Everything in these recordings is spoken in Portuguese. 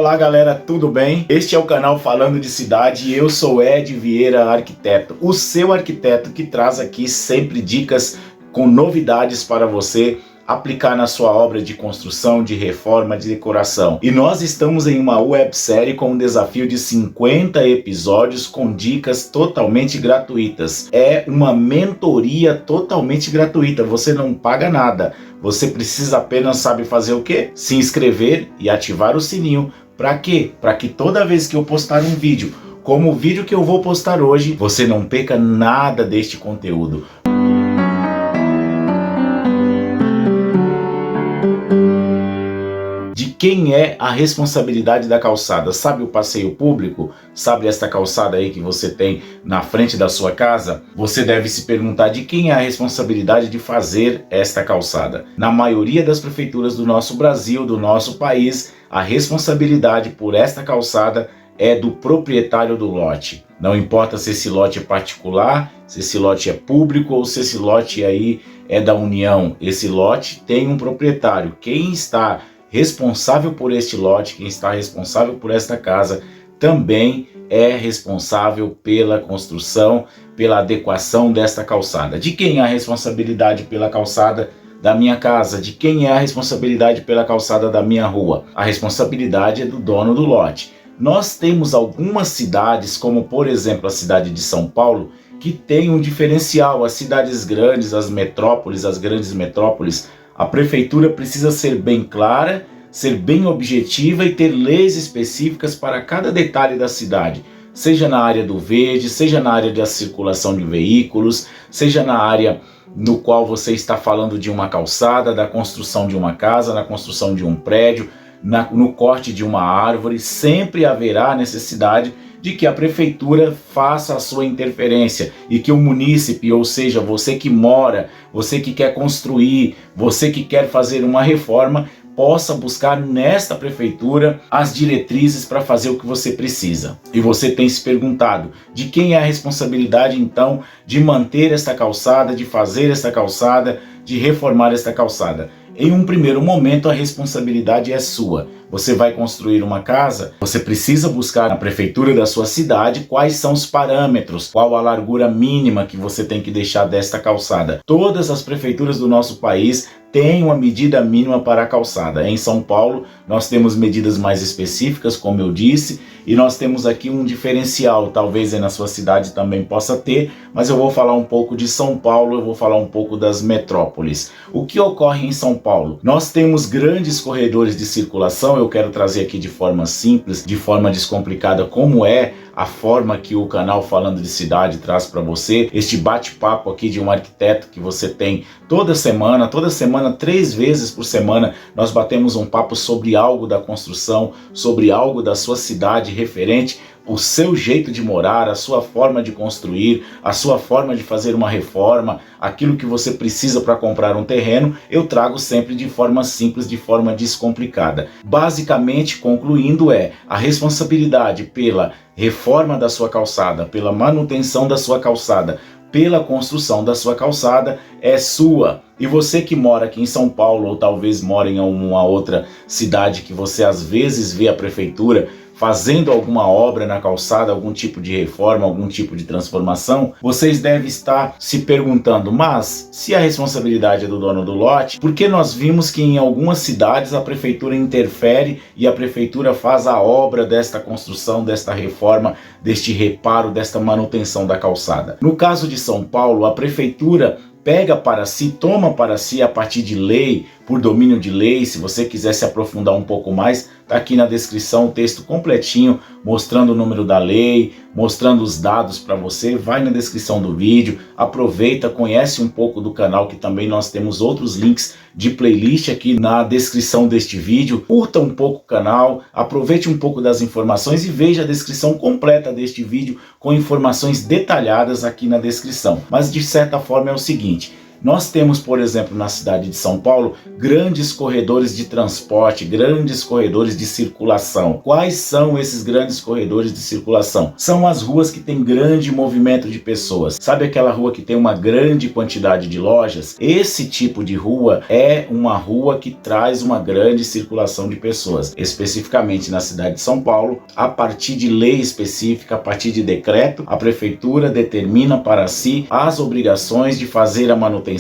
Olá galera, tudo bem? Este é o canal Falando de Cidade e eu sou Ed Vieira Arquiteto, o seu arquiteto que traz aqui sempre dicas com novidades para você aplicar na sua obra de construção, de reforma, de decoração. E nós estamos em uma websérie com um desafio de 50 episódios com dicas totalmente gratuitas. É uma mentoria totalmente gratuita, você não paga nada. Você precisa apenas saber fazer o quê? Se inscrever e ativar o sininho. Para quê? Para que toda vez que eu postar um vídeo, como o vídeo que eu vou postar hoje, você não perca nada deste conteúdo. De quem é a responsabilidade da calçada? Sabe o passeio público? Sabe esta calçada aí que você tem na frente da sua casa? Você deve se perguntar de quem é a responsabilidade de fazer esta calçada. Na maioria das prefeituras do nosso Brasil, do nosso país, a responsabilidade por esta calçada é do proprietário do lote. Não importa se esse lote é particular, se esse lote é público ou se esse lote aí é da União. Esse lote tem um proprietário. Quem está responsável por este lote, quem está responsável por esta casa, também é responsável pela construção, pela adequação desta calçada. De quem é a responsabilidade pela calçada da minha casa? De quem é a responsabilidade pela calçada da minha rua? A responsabilidade é do dono do lote. Nós temos algumas cidades, como por exemplo a cidade de São Paulo, que tem um diferencial. As cidades grandes, as metrópoles, as grandes metrópoles, a prefeitura precisa ser bem clara, ser bem objetiva e ter leis específicas para cada detalhe da cidade, seja na área do verde, seja na área da circulação de veículos, seja na área no qual você está falando de uma calçada, da construção de uma casa, na construção de um prédio, no corte de uma árvore. Sempre haverá necessidade de que a prefeitura faça a sua interferência e que o munícipe, ou seja, você que mora, você que quer construir, você que quer fazer uma reforma, possa buscar nesta prefeitura as diretrizes para fazer o que você precisa. E você tem se perguntado, de quem é a responsabilidade então de manter esta calçada, de fazer esta calçada, de reformar esta calçada? Em um primeiro momento a responsabilidade é sua. Você vai construir uma casa, você precisa buscar na prefeitura da sua cidade quais são os parâmetros, qual a largura mínima que você tem que deixar desta calçada. Todas as prefeituras do nosso país têm uma medida mínima para a calçada. Em São Paulo nós temos medidas mais específicas, como eu disse, e nós temos aqui um diferencial, talvez aí na sua cidade também possa ter, mas eu vou falar um pouco de São Paulo, eu vou falar um pouco das metrópoles. O que ocorre em São Paulo? Nós temos grandes corredores de circulação. Eu quero trazer aqui de forma simples, de forma descomplicada, como é a forma que o canal Falando de Cidade traz para você, este bate-papo aqui de um arquiteto que você tem toda semana, 3 vezes por semana, nós batemos um papo sobre algo da construção, sobre algo da sua cidade referente o seu jeito de morar, a sua forma de construir, a sua forma de fazer uma reforma, aquilo que você precisa para comprar um terreno, eu trago sempre de forma simples, de forma descomplicada. Basicamente, concluindo, a responsabilidade pela reforma da sua calçada, pela manutenção da sua calçada, pela construção da sua calçada é sua. E você que mora aqui em São Paulo, ou talvez mora em uma outra cidade que você às vezes vê a prefeitura fazendo alguma obra na calçada, algum tipo de reforma, algum tipo de transformação, vocês devem estar se perguntando, mas se a responsabilidade é do dono do lote, por que nós vimos que em algumas cidades a prefeitura interfere e a prefeitura faz a obra desta construção, desta reforma, deste reparo, desta manutenção da calçada? No caso de São Paulo, a prefeitura pega para si, toma para si a partir de lei, por domínio de lei. Se você quiser se aprofundar um pouco mais, está aqui na descrição o texto completinho, mostrando o número da lei, mostrando os dados para você. Vai na descrição do vídeo, aproveita, conhece um pouco do canal, que também nós temos outros links de playlist aqui na descrição deste vídeo. Curta um pouco o canal, aproveite um pouco das informações e veja a descrição completa deste vídeo com informações detalhadas aqui na descrição. Mas de certa forma é o seguinte: Nós temos, por exemplo, na cidade de São Paulo, grandes corredores de transporte, grandes corredores de circulação. Quais são esses grandes corredores de circulação? São as ruas que têm grande movimento de pessoas. Sabe aquela rua que tem uma grande quantidade de lojas? Esse tipo de rua é uma rua que traz uma grande circulação de pessoas. Especificamente na cidade de São Paulo, a partir de lei específica, a partir de decreto, a prefeitura determina para si as obrigações de fazer a manutenção,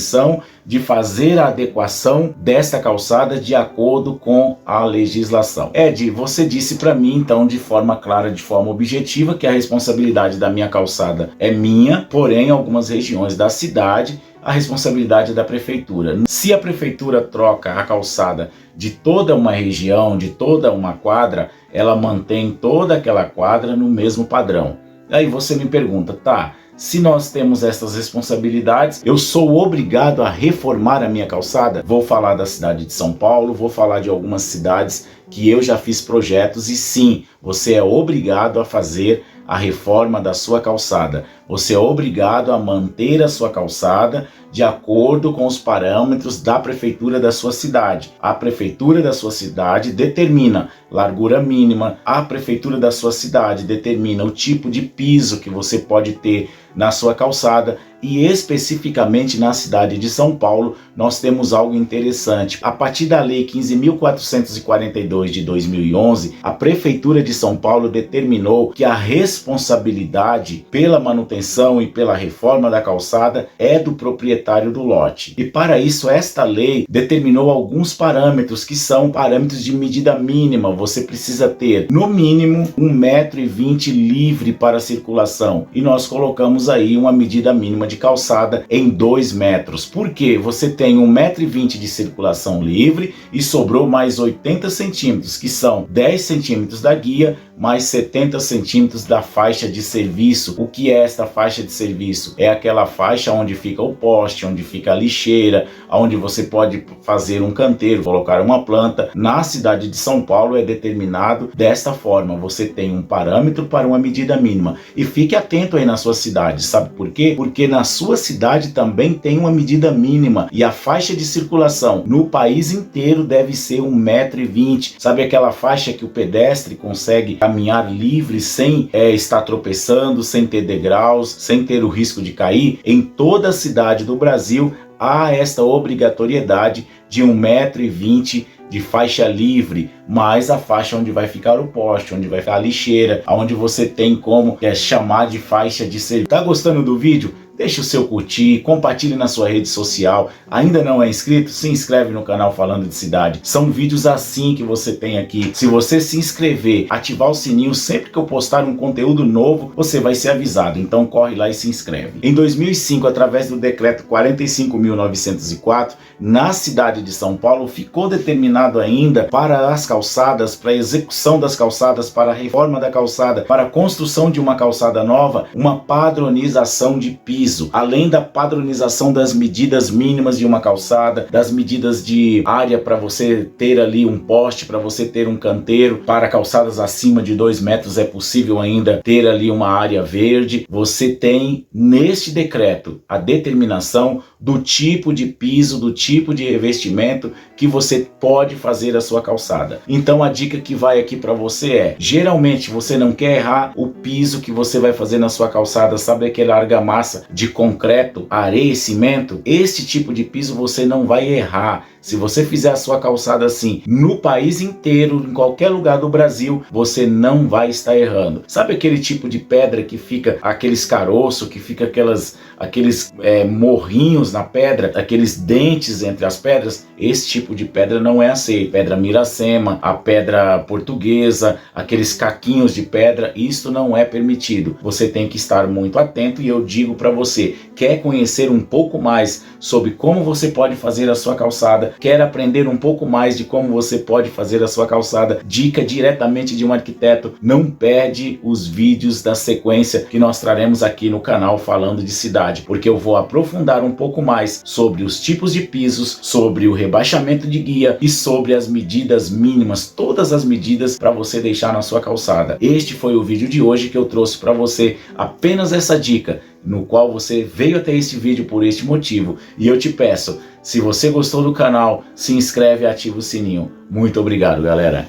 de fazer a adequação desta calçada de acordo com a legislação. Ed, você disse para mim então de forma clara, de forma objetiva, que a responsabilidade da minha calçada é minha, porém em algumas regiões da cidade a responsabilidade é da prefeitura. Se a prefeitura troca a calçada de toda uma região, de toda uma quadra, ela mantém toda aquela quadra no mesmo padrão. Aí você me pergunta, tá, se nós temos essas responsabilidades, eu sou obrigado a reformar a minha calçada? Vou falar da cidade de São Paulo, vou falar de algumas cidades que eu já fiz projetos e sim, você é obrigado a fazer a reforma da sua calçada. Você é obrigado a manter a sua calçada de acordo com os parâmetros da prefeitura da sua cidade. A prefeitura da sua cidade determina largura mínima, a prefeitura da sua cidade determina o tipo de piso que você pode ter na sua calçada e especificamente na cidade de São Paulo nós temos algo interessante. A partir da Lei 15.442 de 2011, a Prefeitura de São Paulo determinou que a responsabilidade pela manutenção e pela reforma da calçada é do proprietário do lote. E para isso esta lei determinou alguns parâmetros que são parâmetros de medida mínima. Você precisa ter no mínimo 1,20 m livre para circulação e nós colocamos aí uma medida mínima de calçada em 2 metros. Por quê? Você tem 1,20 m de circulação livre e sobrou mais 80 centímetros, que são 10 centímetros da guia mais 70 centímetros da faixa de serviço. O que é esta faixa de serviço? É aquela faixa onde fica o poste, onde fica a lixeira, onde você pode fazer um canteiro, colocar uma planta. Na cidade de São Paulo é determinado desta forma. Você tem um parâmetro para uma medida mínima. E fique atento aí na sua cidade. Sabe por quê? Porque na sua cidade também tem uma medida mínima. E a faixa de circulação no país inteiro deve ser 1,20 m. Sabe aquela faixa que o pedestre consegue caminhar livre sem estar tropeçando, sem ter degraus, sem ter o risco de cair? Em toda a cidade do Brasil há esta obrigatoriedade de 1,20 m de faixa livre, mais a faixa onde vai ficar o poste, onde vai ficar a lixeira, onde você tem como chamar de faixa de serviço. Tá gostando do vídeo? Deixe o seu curtir, compartilhe na sua rede social. Ainda não é inscrito? Se inscreve no canal Falando de Cidade. São vídeos assim que você tem aqui. Se você se inscrever, ativar o sininho, sempre que eu postar um conteúdo novo, você vai ser avisado. Então corre lá e se inscreve. Em 2005, através do decreto 45.904, na cidade de São Paulo, ficou determinado ainda para as calçadas, para a execução das calçadas, para a reforma da calçada, para a construção de uma calçada nova, uma padronização de piso. Além da padronização das medidas mínimas de uma calçada, das medidas de área para você ter ali um poste, para você ter um canteiro, para calçadas acima de 2 metros é possível ainda ter ali uma área verde. Você tem neste decreto a determinação do tipo de piso, do tipo de revestimento que você pode fazer a sua calçada. Então a dica que vai aqui para você é, geralmente você não quer errar o piso que você vai fazer na sua calçada, sabe aquela argamassa de concreto, areia e cimento? Este tipo de piso você não vai errar. Se você fizer a sua calçada assim no país inteiro, em qualquer lugar do Brasil, você não vai estar errando. Sabe aquele tipo de pedra que fica aqueles caroços, que fica aqueles morrinhos na pedra, aqueles dentes entre as pedras? Esse tipo de pedra não é aceito. Pedra miracema, a pedra portuguesa, aqueles caquinhos de pedra, isto não é permitido. Você tem que estar muito atento e eu digo para você, quer conhecer um pouco mais sobre como você pode fazer a sua calçada, quer aprender um pouco mais de como você pode fazer a sua calçada, dica diretamente de um arquiteto, não perde os vídeos da sequência que nós traremos aqui no canal Falando de Cidade, porque eu vou aprofundar um pouco mais sobre os tipos de pisos, sobre o rebaixamento de guia e sobre as medidas mínimas, todas as medidas para você deixar na sua calçada. Este foi o vídeo de hoje que eu trouxe para você, apenas essa dica. no qual você veio até este vídeo por este motivo. E eu te peço, se você gostou do canal, se inscreve e ativa o sininho. Muito obrigado, galera.